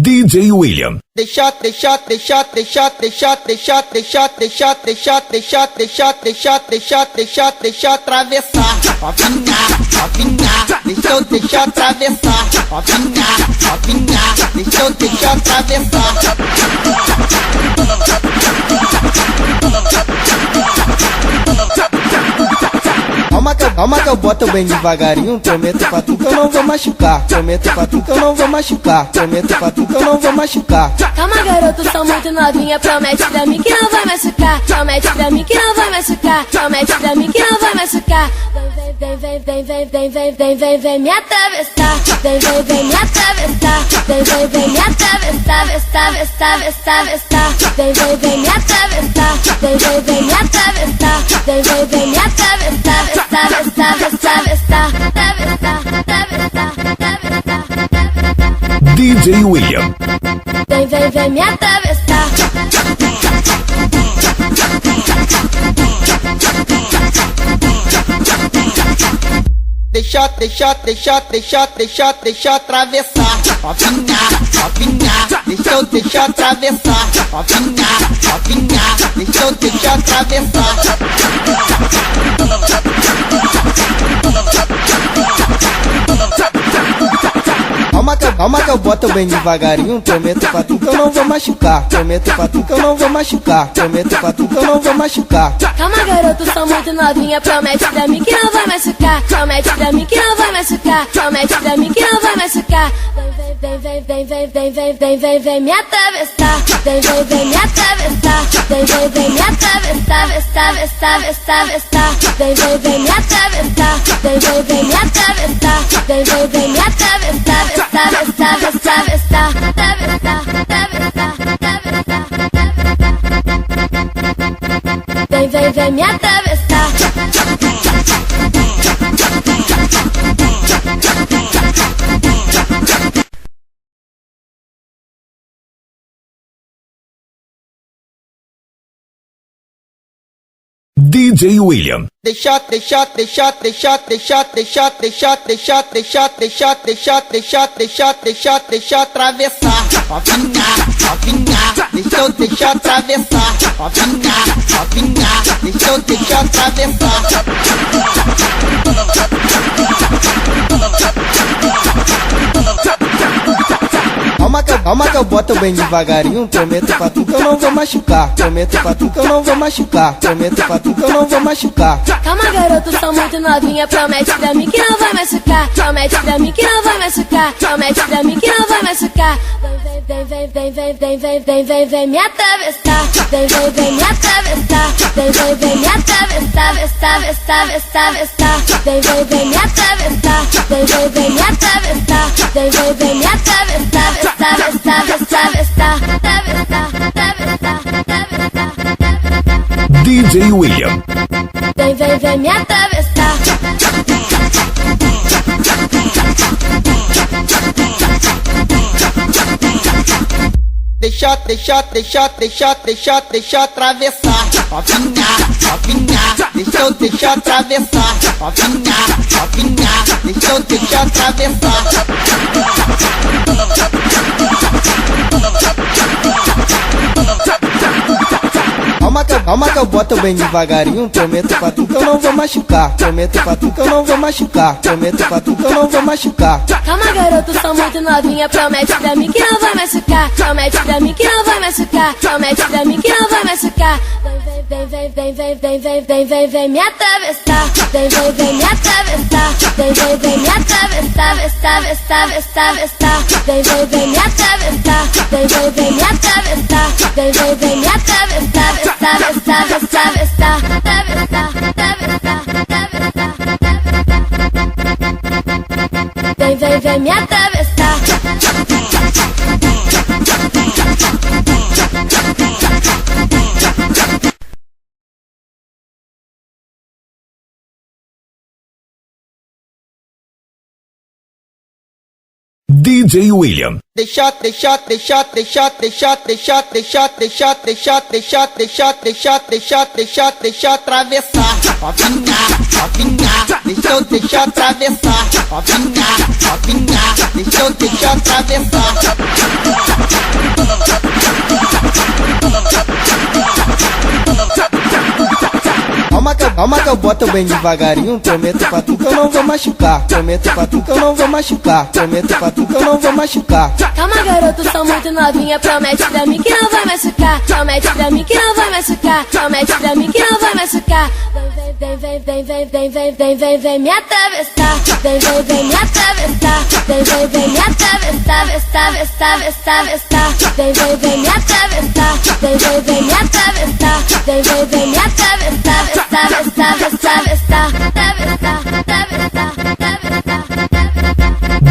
DJ William. Deixa atravessar, novinha, deixa eu deixar atravessar, novinha, deixa eu deixar atravessar. Calma que eu boto bem devagarinho. Prometo pra tu que eu não vou machucar. Prometo pra tu que eu não vou machucar. Prometo pra tu que eu não vou machucar. Calma, garoto, sou muito novinha. Promete pra mim que não vai machucar. Promete pra mim que não vai machucar. Promete pra mim que não vai machucar. Vem me atravessar. Vem me atravessar. Vem me atravessar. Vem me atravessar. Vem me atravessar. Vem me atravessar. DJ William. Vem me atravessar. Deixa atravessar, novinha, deixa eu deixar atravessar, novinha, deixa eu deixar atravessar. Calma que eu boto bem devagarinho. Prometo pra tu que eu não vou machucar. Prometo pra tu que eu não vou machucar. Prometo pra tu que eu não vou machucar. Calma, garoto, sou muito novinha. Promete pra mim que não vai machucar. Promete pra mim que não vai machucar. Promete pra mim que não vai machucar. Vem me atravessar. Vem me atravessar. Vem me atravessar. Vem me atravessar. Vem me atravessar. Vem me atravessar. Vem me atravessar. DJ William. Deixa atravessar, novinha, deixa eu deixar atravessar, novinha, deixa eu deixar atravessar. Calma que eu boto bem devagarinho. Prometo pra tu que eu não vou machucar. Prometo pra tu que eu não vou machucar. Prometo pra tu que eu não vou machucar. Calma, garoto, sou muito novinha. Promete pra mim que não vai machucar. Promete pra mim que não vai machucar. Promete pra mim que não vai machucar. Vem me atravessar. Vem me atravessar. Vem me atravessar. Vem me atravessar. Vem me atravessar. Vem me atravessar. DJ William. Vem me atravessar. Deixa atravessar, novinha, deixa eu deixar atravessar, novinha, deixa eu deixar atravessar. Calma que eu boto bem devagarinho. Prometo pra tu que eu não vou machucar. Prometo pra tu que eu não vou machucar. Prometo pra tu que eu não vou machucar. Calma, garoto, sou muito novinha. Promete pra mim que não vai machucar. Promete pra mim que não vai machucar. Promete pra mim que não vai machucar. Vem me atravessar. Vem me atravessar. Vem me atravessar. Vem me atravessar. Vem me atravessar. Vem me atravessar. Vem me atravessar. DJ DJ William. Deixa atravessar, novinha, deixa eu atravessar, novinha, deixa eu atravessar. Calma que eu boto bem devagarinho. Prometo pra tu que eu não vou machucar. Prometo pra tu que eu não vou machucar. Prometo pra tu que eu não vou machucar. Calma, garoto, sou muito novinha. Promete pra mim que não vai machucar. Promete pra mim que não vai machucar. Promete pra mim que não vai machucar. Vem me atravessar. Vem me atravessar. Vem me atravessar. Vem me atravessar. Vem me atravessar. Vem me atravessar.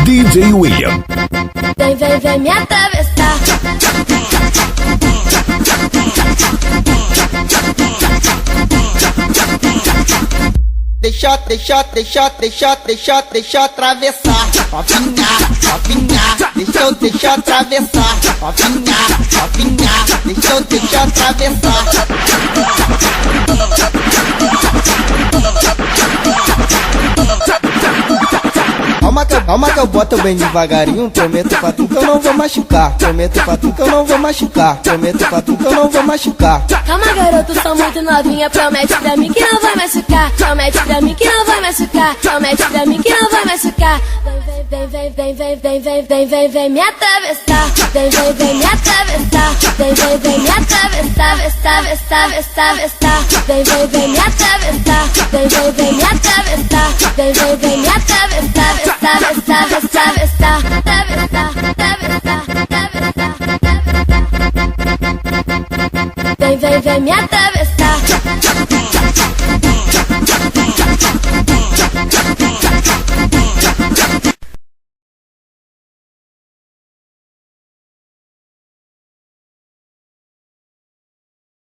DJ William. Vem me atravessar. Deixa atravessar, novinha, deixa eu atravessar, novinha, deixa eu atravessar. Calma que eu boto bem devagarinho. Prometo pra tu que eu não vou machucar. Prometo pra tu que eu não vou machucar. Prometo pra tu que eu não vou machucar. Calma, garoto, sou muito novinha. Promete pra mim que não vai machucar. Promete pra mim que não vai machucar. Promete pra mim que não vai machucar. Vem me atravessar. Vem me atravessar. Vem me atravessar. Vem me atravessar. Vem me atravessar. Vem me atravessar. Vem me atravessar.